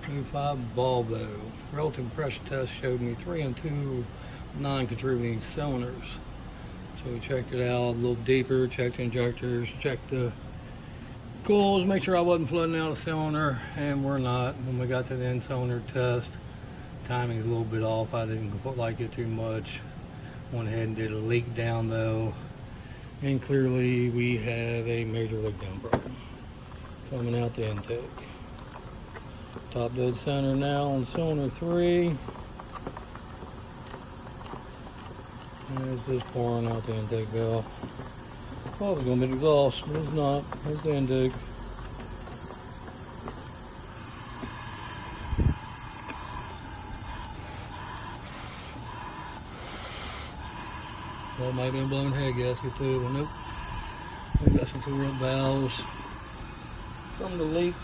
25 Volvo. Relative pressure test showed me 3 and 2 non-contributing cylinders. So we checked it out a little deeper, checked the injectors, checked the coils, make sure I wasn't flooding out a cylinder, and we're not. When we got to the end cylinder test, timing's a little bit off. I didn't like it too much. Went ahead and did a leak down though, and clearly we have a major leak down problem coming out the intake. Top dead center now on cylinder 3. And it's just pouring out the intake valve. Thought it was going to be exhaust, but it's not. There's the intake. That might be a blown head gasket too, but nope. We got some two-rut valves from the leak.